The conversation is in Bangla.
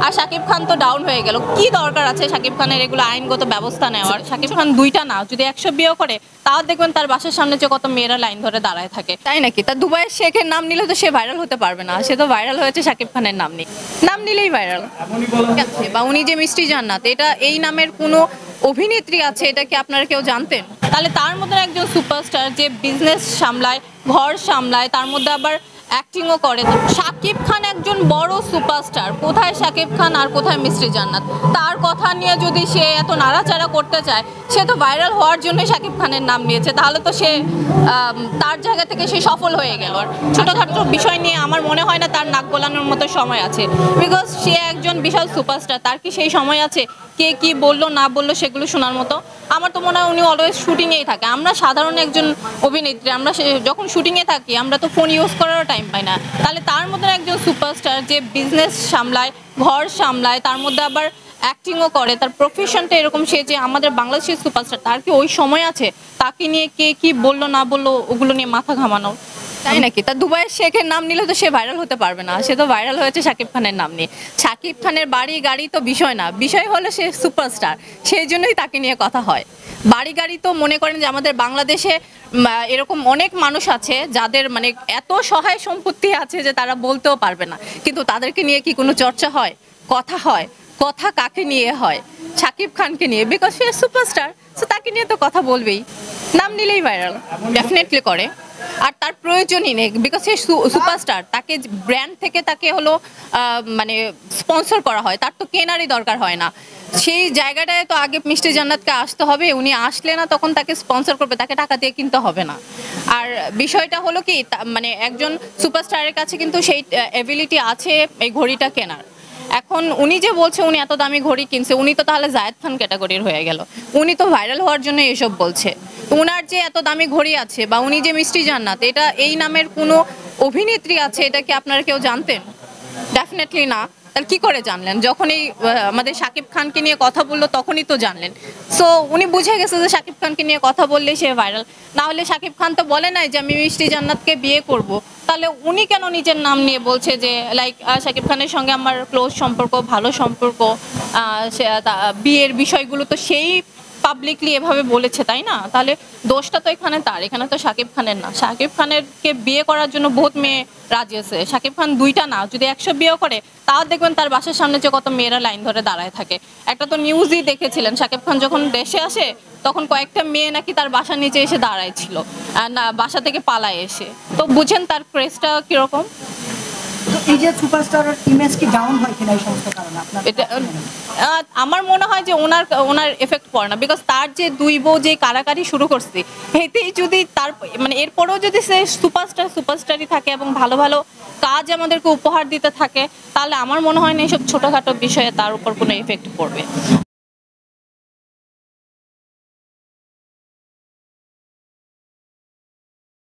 আর শাকিব খান তো ডাউন হয়ে গেল, কি দরকার আছে শাকিব খানের এগুলো আইনগত ব্যবস্থা নেওয়ার? শাকিব খান দুইটা না, যদি 100 বিয়েও করে তাও দেখবেন তার বাসার সামনে যে কত মেয়েরা লাইন ধরে দাঁড়ায় থাকে, তাই নাকি? তা দুবাইয়ের শেখের নাম নিলে তো সে ভাইরাল হতে পারবে না, সে তো ভাইরাল হয়েছে শাকিব খানের নাম নিলেই ভাইরাল। বা উনি যে মিষ্টি জান্নাত, এটা এই নামের কোনো অভিনেত্রী আছে এটা কি আপনারা কেউ জানতেন? তাহলে তার মধ্যে একজন সুপারস্টার যে বিজনেস সামলায়, ঘর সামলায়, তার মধ্যে আবার অ্যাক্টিংও করে। শাকিব খান একজন বড় সুপারস্টার, কোথায় শাকিব খান আর কোথায় মিষ্টি জান্নাত? তার কথা নিয়ে যদি সে এত নাড়াচাড়া করতে চায়, সে তো ভাইরাল হওয়ার জন্যই শাকিব খানের নাম নিয়েছে, তাহলে তো সে তার জায়গা থেকে সে সফল হয়ে গেল। আর ছোটোখাটো বিষয় নিয়ে আমার মনে হয় না তার নাক গলানোর মতো সময় আছে, বিকজ সে একজন বিশাল সুপারস্টার। তার কি সেই সময় আছে কে কি বললো না বললো সেগুলো শোনার মতো? আমার তো মনে হয় উনি অলওয়েজ শুটিংয়েই থাকে। আমরা সাধারণ একজন অভিনেত্রী, আমরা যখন শুটিংয়ে থাকি আমরা তো ফোন ইউজ করারও টাইম পাই না। তাহলে তার মধ্যে একজন সুপারস্টার যে বিজনেস সামলায়, ঘর সামলায়, তার মধ্যে আবার অ্যাক্টিংও করে, তার প্রফেশনটা এরকম, সে যে আমাদের বাংলাদেশের সুপারস্টার, তার কি ওই সময় আছে তাকে নিয়ে কে কি বললো না বললো ওগুলো নিয়ে মাথা ঘামানো, তাই নাকি? তা দুবাইয়ের শেখের নাম নিলে তো সে ভাইরাল হতে পারবে না, সে তো ভাইরাল হয়েছে শাকিব খানের নাম নিয়ে। শাকিব খানের বাড়ি গাড়ি তো বিষয় না, বিষয় হলো সে সুপারস্টার, সেই জন্যই তাকে নিয়ে কথা হয়। বাড়ি গাড়ি তো মনে করেন যে আমাদের বাংলাদেশে এরকম অনেক মানুষ আছে যাদের মানে এত সহায় সম্পত্তি আছে যে তারা বলতেও পারবে না, কিন্তু তাদেরকে নিয়ে কি কোনো চর্চা হয়, কথা হয়? কথা কাকে নিয়ে হয়? শাকিব খানকে নিয়ে, বিকজ সে সুপারস্টার, সো তাকে নিয়ে তো কথা বলবেই। নাম নিলেই ভাইরাল ডেফিনেটলি করে। আর তার প্রয়োজনই নেই, বিকজ সে সুপারস্টার, তাকে ব্র্যান্ড থেকে তাকে হলো মানে স্পন্সর করা হয়, তার তো কেনারই দরকার হয় না। সেই জায়গাটায় তো আগে মিষ্টি জান্নাতকে আসতে হবে, উনি আসলে না তখন তাকে স্পন্সর করবে, তাকে টাকা দিয়ে কিনতে হবে না। আর বিষয়টা হলো কি, মানে একজন সুপারস্টারের কাছে কিন্তু সেই এবিলিটি আছে এই ঘড়িটা কেনার। এখন উনি যে বলছে উনি এত দামি ঘড়ি কিনছে, উনি তো তাহলে জায়েদ খান ক্যাটাগরির হয়ে গেল। উনি তো ভাইরাল হওয়ার জন্য এসব বলছে। উনার যে এত দামি ঘড়ি আছে বা উনি যে মিষ্টি জান্নাত, এটা এই নামের কোনো অভিনেত্রী আছে এটা কি আপনারা কেউ জানতেন? ডেফিনেটলি না। তাহলে কি করে জানলেন? যখনই আমাদের শাকিব খানকে নিয়ে কথা বললো তখনই তো জানলেন। সো উনি বুঝে গেছে যে শাকিব খানকে নিয়ে কথা বললেই সে ভাইরাল। না হলে শাকিব খান তো বলে নাই যে আমি মিষ্টি জান্নাতকে বিয়ে করব। তাহলে উনি কেন নিজের নাম নিয়ে বলছে যে লাইক শাকিব খানের সঙ্গে আমার ক্লোজ সম্পর্ক, ভালো সম্পর্ক, বিয়ের বিষয়গুলো তো সেই পাবলিকলি এভাবে বলেছে, তাই না? তাহলে দোষটা তো এখানে তার, এখানে তো শাকিব খানের না। শাকিব খানেরকে বিয়ে করার জন্য বহুত মেয়ে রাজি আছে। শাকিব খান দুইটা না, যদি 100 বিয়েও করে তাও দেখবেন তার বাসার সামনে যে কত মেয়েরা লাইন ধরে দাঁড়ায় থাকে। একটা তো নিউজই দেখেছিলেন, শাকিব খান যখন দেশে আসে তখন কয়েকটা মেয়ে নাকি তার বাসার নিচে এসে দাঁড়ায় ছিল, না বাসা থেকে পালায় এসে। তো বুঝেন তার ক্রেজটা কিরকম। এই যে সুপারস্টারের ইমেজ কি ডাউন হয় কিনা এই সমস্ত কারণে আপনার? এটা আমার মনে হয় যে ওনার এফেক্ট পড়ে না, বিকজ তার যে দুই বউ যে কারাকারি শুরু করছে, এতেই যদি তার মানে এরপরেও যদি সে সুপারস্টারই থাকে এবং ভালো ভালো কাজ আমাদেরকে উপহার দিতে থাকে, তাহলে আমার মনে হয় না এইসব ছোটোখাটো বিষয়ে তার উপর কোনো এফেক্ট পড়বে।